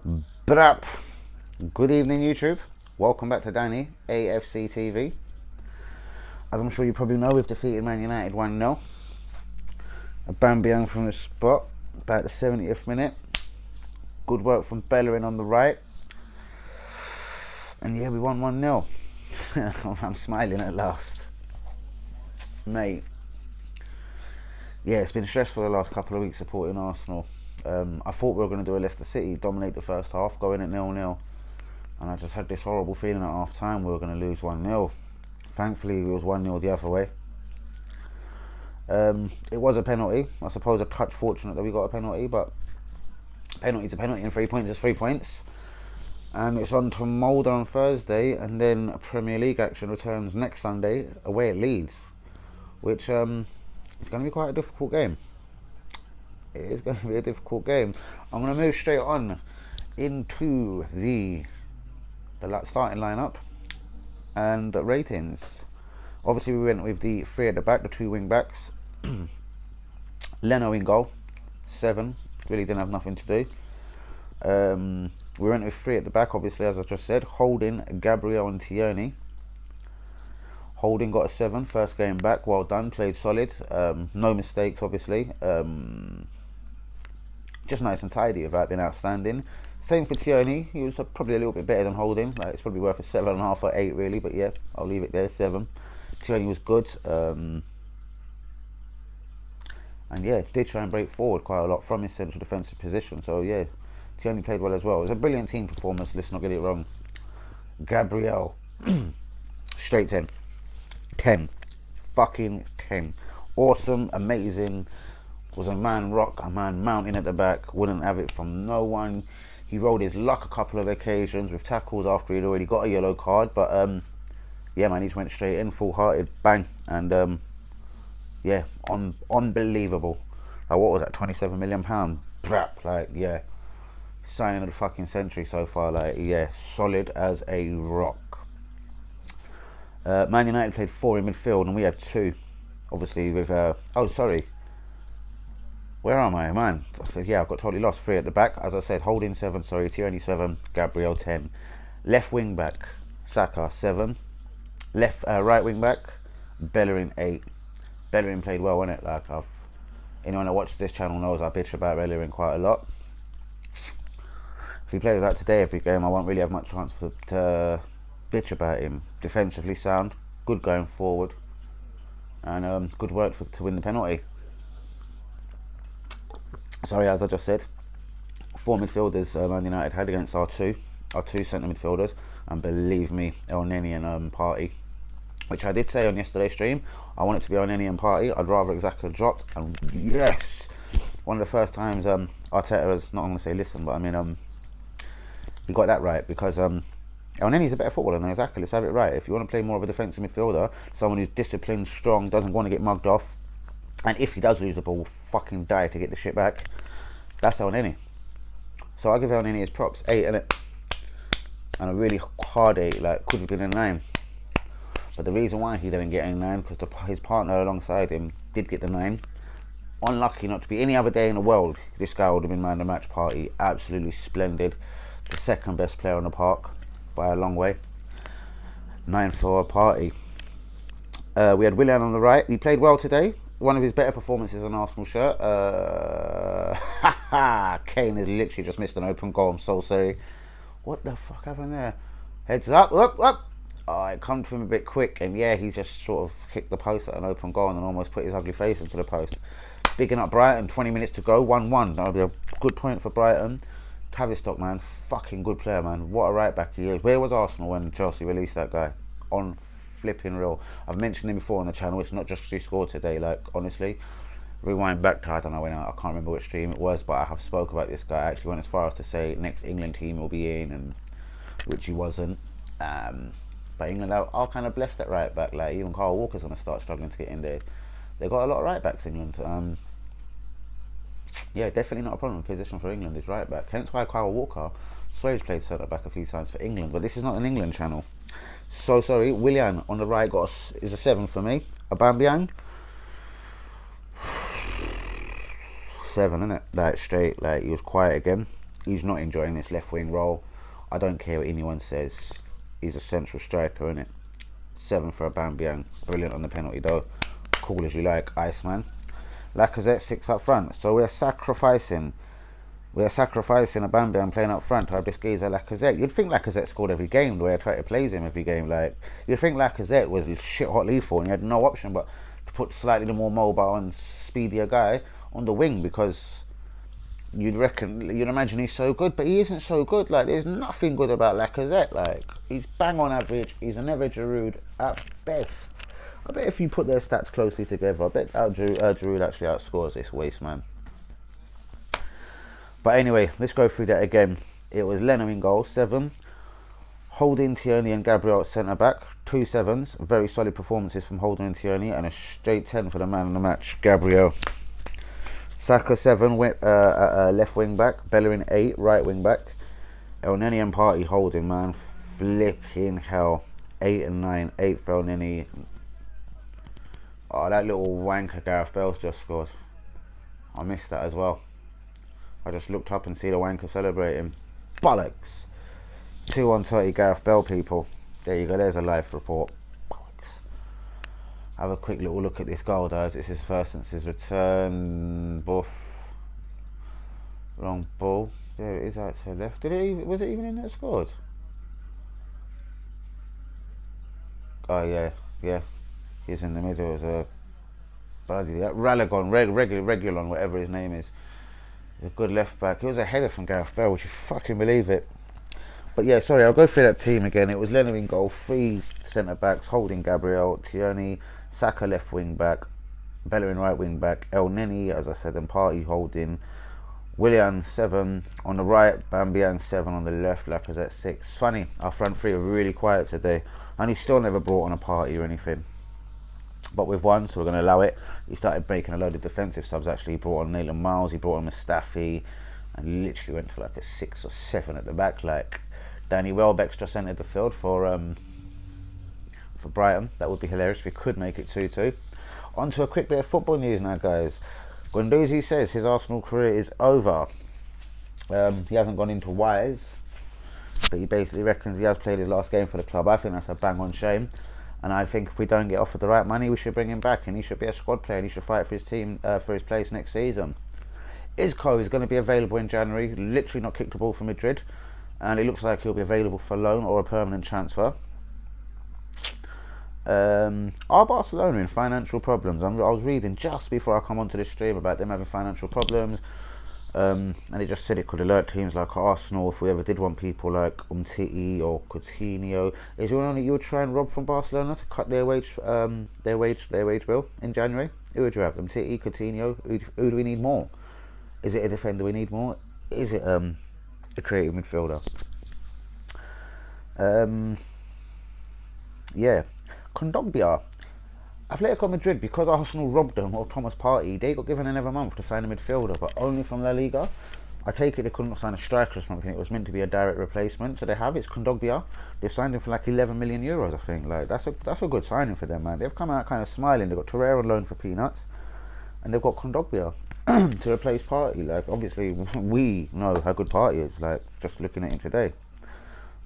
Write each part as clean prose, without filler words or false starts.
Brap. Good evening, YouTube. Welcome back to Danny, AFC TV. As I'm sure you probably know, we've defeated Man United 1-0. A Bambiang from the spot, about the 70th minute. Good work from Bellerin on the right. And yeah, we won 1-0. I'm smiling at last. Mate. Yeah, it's been stressful the last couple of weeks supporting Arsenal. I thought we were going to do a Leicester City, dominate the first half, go in at 0-0. And I just had this horrible feeling at half time we were going to lose 1-0. Thankfully, it was 1-0 the other way. It was a penalty. I suppose a touch fortunate that we got a penalty, but penalty's a penalty and 3 points is 3 points. And it's on to Molde on Thursday, and then Premier League action returns next Sunday away at Leeds, which it's going to be quite a difficult game. It is going to be a difficult game. I'm going to move straight on into the starting lineup and ratings. Obviously, we went with the three at the back, the two wing backs. Leno in goal, 7. Really didn't have nothing to do. We went with three at the back, obviously, as I just said. Holding, Gabriel and Tierney. Holding got a 7, first game back, well done, played solid. No mistakes, obviously. Just nice and tidy without being outstanding. Same for Tierney, he was probably a little bit better than Holding. Like, it's probably worth a 7.5 or 8 really, but yeah, I'll leave it there, 7. Tierney was good. And yeah, did try and break forward quite a lot from his central defensive position. So yeah, Tierney played well as well. It was a brilliant team performance, let's not get it wrong. Gabriel, straight 10. 10. Fucking 10. Awesome, amazing. Was a man rock, a man mountain at the back. Wouldn't have it from no one. He rolled his luck a couple of occasions with tackles after he'd already got a yellow card. But yeah, man, he just went straight in, full-hearted, bang. And yeah, unbelievable. Like, what was that, £27 million? Brap, like, yeah. Signing of the fucking century so far. Like, yeah, solid as a rock. Man United played 4 in midfield and we had 2. Obviously with, oh, sorry. Where am I, man? Yeah, I've got totally lost. 3 at the back. As I said, Holding 7, sorry, Tierney 7, Gabriel 10. Left wing back, Saka 7. Right wing back, Bellerin 8. Bellerin played well, wasn't it? Like, anyone that watches this channel knows I bitch about Bellerin quite a lot. If he plays like today every game, I won't really have much chance to bitch about him. Defensively sound, good going forward, and good work to win the penalty. Sorry, as I just said, 4 midfielders Man United had against our two centre midfielders, and believe me, Elneny and Partey, which I did say on yesterday's stream, I want it to be Elneny and Partey. I'd rather Xhaka dropped, and yes, one of the first times Arteta has, not going to say listen, but I mean he got that right, because Elneny's a better footballer than Xhaka. Let's have it right. If you want to play more of a defensive midfielder, someone who's disciplined, strong, doesn't want to get mugged off, and if he does lose the ball, will fucking die to get the shit back, that's Elneny. So I give Elneny his props, 8 in it, and a really hard 8. Like, could have been a 9. But the reason why he didn't get a 9, because his partner alongside him did get the 9. Unlucky not to be any other day in the world, this guy would have been man of the match. Partey, absolutely splendid. The second best player on the park by a long way. 9 for Partey. We had Willian on the right. He played well today. One of his better performances on Arsenal shirt. Kane has literally just missed an open goal. I'm so sorry. What the fuck happened there? Heads up, up. Oh, it come to him a bit quick, and yeah, he just sort of kicked the post at an open goal and almost put his ugly face into the post. Bigging up Brighton, 20 minutes to go, 1-1. That'll be a good point for Brighton. Tavistock, man, fucking good player, man. What a right back he is. Where was Arsenal when Chelsea released that guy? On flipping real. I've mentioned him before on the channel. It's not just because he scored today. Like, honestly, rewind back to, I don't know when, I can't remember which stream it was, but I have spoke about this guy. I actually went as far as to say next England team will be in, and which he wasn't. But England are kind of blessed at right back. Like, even Kyle Walker's going to start struggling to get in there. They've got a lot of right backs, England. Yeah, definitely not a problem. Position for England is right back. Hence why Kyle Walker, swear he's played centre back a few times for England, but this is not an England channel. So sorry. Willian on the right is a 7 for me. Aubameyang, 7, isn't it? Like, straight. Like, he was quiet again. He's not enjoying this left wing role. I don't care what anyone says. He's a central striker, innit? 7 for a Aubameyang. Brilliant on the penalty though. Cool as you like, Iceman. Lacazette 6 up front. So we're sacrificing Aubameyang playing up front to have this geezer Lacazette. You'd think Lacazette scored every game the way Arteta plays him every game. Like, you'd think Lacazette was shit hot lethal and he had no option but to put slightly more mobile and speedier guy on the wing, because you'd imagine he's so good, but he isn't so good. Like, there's nothing good about Lacazette. Like, he's bang on average. He's an average Giroud at best. I bet if you put their stats closely together, I bet Giroud actually outscores this waste man. But anyway, let's go through that again. It was Leno in goal, 7. Holding, Tierney and Gabriel at centre back, 2 7s. Very solid performances from Holding and Tierney, and a straight 10 for the man of the match, Gabriel. Saka 7, left wing back. Bellerin 8, right wing back. Elneny and Partey Holding, man. Flipping hell. 8 and 9. 8 for Elneny. Oh, that little wanker Gareth Bale's just scored. I missed that as well. I just looked up and see the wanker celebrating. Bollocks. 2 on 30 Gareth Bale, people. There you go, there's a live report. Bollocks. Have a quick little look at this goal, though. It's his first since his return. Buff. Wrong ball. There it is, out to the left. Was it even in that scored? Oh, yeah. He's in the middle as a bloody Ralagon, Regulon, whatever his name is. He's a good left back. It was a header from Gareth Bale, would you fucking believe it? But yeah, sorry, I'll go through that team again. It was Leno in goal, 3 centre backs, Holding, Gabriel, Tierney, Saka left wing back, Bellerin right wing back, Elneny, as I said, and Partey Holding, Willian 7 on the right, Aubameyang 7 on the left, Lacazette 6. Funny, our front three are really quiet today, and he still never brought on a Partey or anything. But we've won, so we're going to allow it. He started breaking a load of defensive subs actually. He brought on Nathan Miles, he brought on Mustafi, and literally went to like a 6 or 7 at the back. Like, Danny Welbeck's just entered the field for Brighton. That would be hilarious if we could make it 2-2. On to a quick bit of football news now, guys. Guendouzi says his Arsenal career is over. He hasn't gone into whys, but he basically reckons he has played his last game for the club. I think that's a bang on shame. And I think if we don't get offered the right money, we should bring him back, and he should be a squad player, and he should fight for his team, for his place next season. Isco is going to be available in January, literally not kicked a ball for Madrid, and it looks like he'll be available for loan or a permanent transfer. Are Barcelona in financial problems? I was reading just before I come onto this stream about them having financial problems, and it just said it could alert teams like Arsenal if we ever did want people like Umtiti or Coutinho. Is there anyone that you would try and rob from Barcelona to cut their wage bill in January? Who would you have? Umtiti, Coutinho? Who do we need more? Is it a defender we need more? Is it a creative midfielder? Yeah. Kondogbia. Atletico Madrid, because Arsenal robbed them of Thomas Partey, they got given another month to sign a midfielder, but only from La Liga. I take it they couldn't sign a striker or something. It was meant to be a direct replacement, so they have. It's Kondogbia. They signed him for like 11 million euros, I think. Like, that's a good signing for them, man. They've come out kind of smiling. They've got Torreira on loan for peanuts, and they've got Kondogbia to replace Partey. Like, obviously we know how good Partey is, like, just looking at him today.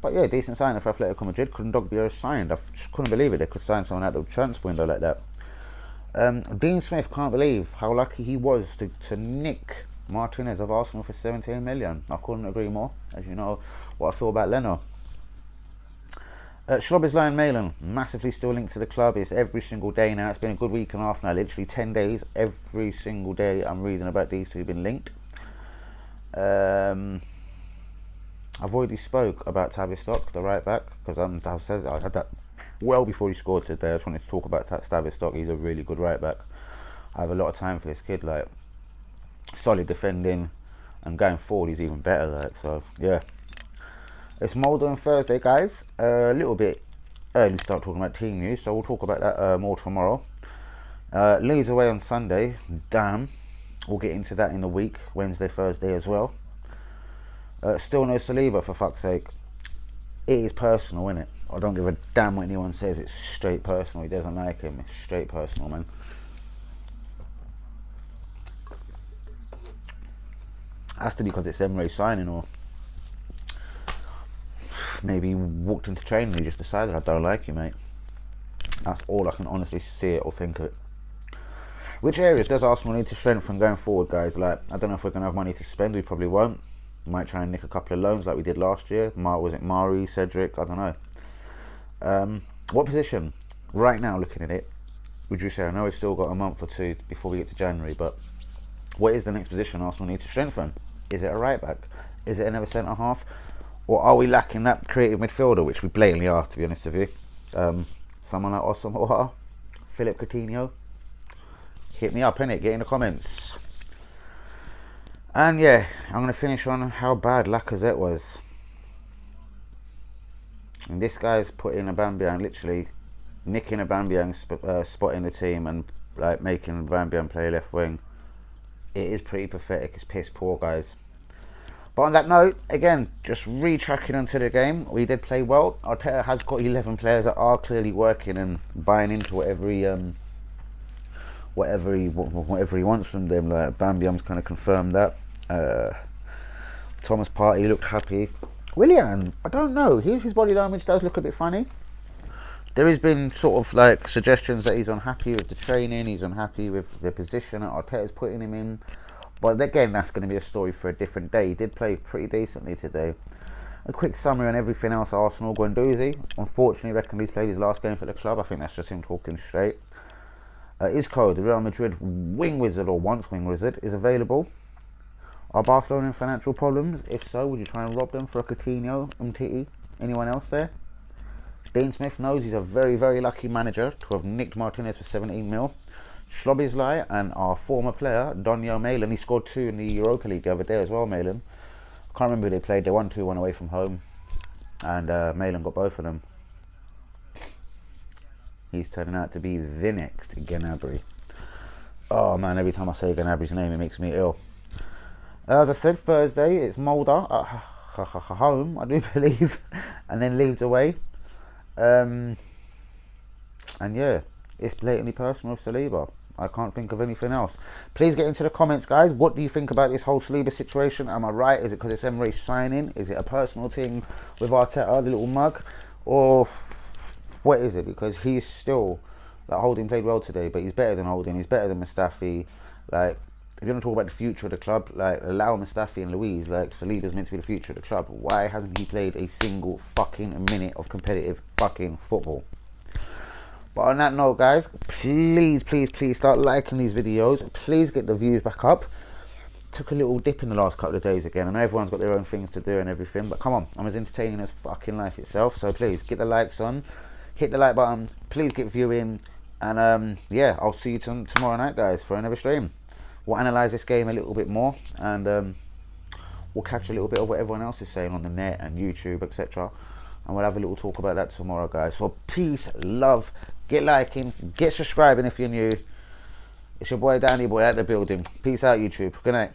But yeah, decent signing for Atletico Madrid. Kondogbia signed. I just couldn't believe it. They could sign someone out the transfer window like that. Dean Smith can't believe how lucky he was to nick Martinez of Arsenal for 17 million. I couldn't agree more. As you know what I feel about Leno. Slobodan Milan, massively still linked to the club. It's every single day now. It's been a good week and a half now. Literally 10 days. Every single day I'm reading about these two being linked. I've already spoke about Tavistock, the right back, because I had that well before he scored today. I just wanted to talk about Tavistock. He's a really good right back. I have a lot of time for this kid. Like, solid defending, and going forward he's even better. Like, so yeah, it's Molde on Thursday, guys. A little bit early to start talking about team news, so we'll talk about that more tomorrow. Leeds away on Sunday. Damn, we'll get into that in the week, Wednesday, Thursday as well. Still no Saliba, for fuck's sake. It is personal, innit? I don't give a damn what anyone says. It's straight personal. He doesn't like him. It's straight personal, man. Has to be because it's Emre signing, or maybe he walked into training and he just decided, I don't like you, mate. That's all I can honestly see it or think of it. Which areas does Arsenal need to strengthen going forward, guys? Like, I don't know if we're going to have money to spend. We probably won't. We might try and nick a couple of loans like we did last year. Was it Mari, Cedric? I don't know. What position, right now looking at it, would you say? I know we've still got a month or two before we get to January, but what is the next position Arsenal need to strengthen? Is it a right back? Is it another centre half? Or are we lacking that creative midfielder, which we blatantly are, to be honest with you? Someone like Osama, Philip Coutinho? Hit me up, innit? Get in the comments. And yeah, I'm going to finish on how bad Lacazette was. And this guy's putting Aubameyang, literally nicking Aubameyang's spot in the team and like making Aubameyang play left wing. It is pretty pathetic. It's piss poor, guys. But on that note, again, just retracking onto the game, we did play well. Arteta has got 11 players that are clearly working and buying into whatever he wants from them. Like Aubameyang's kind of confirmed that. Thomas Partey looked happy. Willian, I don't know. His body language does look a bit funny. There has been sort of like suggestions that he's unhappy with the training, he's unhappy with the position that Arteta's putting him in. But again, that's going to be a story for a different day. He did play pretty decently today. A quick summary on everything else. Arsenal, Guendouzi, unfortunately, reckon he's played his last game for the club. I think that's just him talking straight. Isco, the Real Madrid wing wizard, or once wing wizard, is available. Are Barcelona in financial problems? If so, would you try and rob them for a Coutinho, Umtiti, anyone else there? Dean Smith knows he's a very, very lucky manager to have nicked Martinez for 17 mil. Szoboszlai and our former player, Donio Malin, he scored 2 in the Europa League the other day as well, Malin. I can't remember who they played. They won 2-1 away from home. And Malin got both of them. He's turning out to be the next Gnabry. Oh man, every time I say Gnabry's name, it makes me ill. As I said, Thursday, it's Mulder at home, I do believe, and then Leeds away. And yeah, it's blatantly personal with Saliba. I can't think of anything else. Please get into the comments, guys. What do you think about this whole Saliba situation? Am I right? Is it because it's Emre signing? Is it a personal thing with Arteta, the little mug? Or what is it? Because he's still, like, Holding played well today, but he's better than Holding. He's better than Mustafi. Like, if you want to talk about the future of the club, like, allow Mustafi and Luiz, like, Saliba's meant to be the future of the club. Why hasn't he played a single fucking minute of competitive fucking football? But on that note, guys, please start liking these videos. Please get the views back up. Took a little dip in the last couple of days again. I know everyone's got their own things to do and everything, but come on, I'm as entertaining as fucking life itself. So please, get the likes on. Hit the like button. Please get viewing. And yeah, I'll see you tomorrow night, guys, for another stream. We'll analyse this game a little bit more, and we'll catch a little bit of what everyone else is saying on the net and YouTube, etc. And we'll have a little talk about that tomorrow, guys. So peace, love, get liking, get subscribing if you're new. It's your boy Danny Boy at the building. Peace out, YouTube. Good night.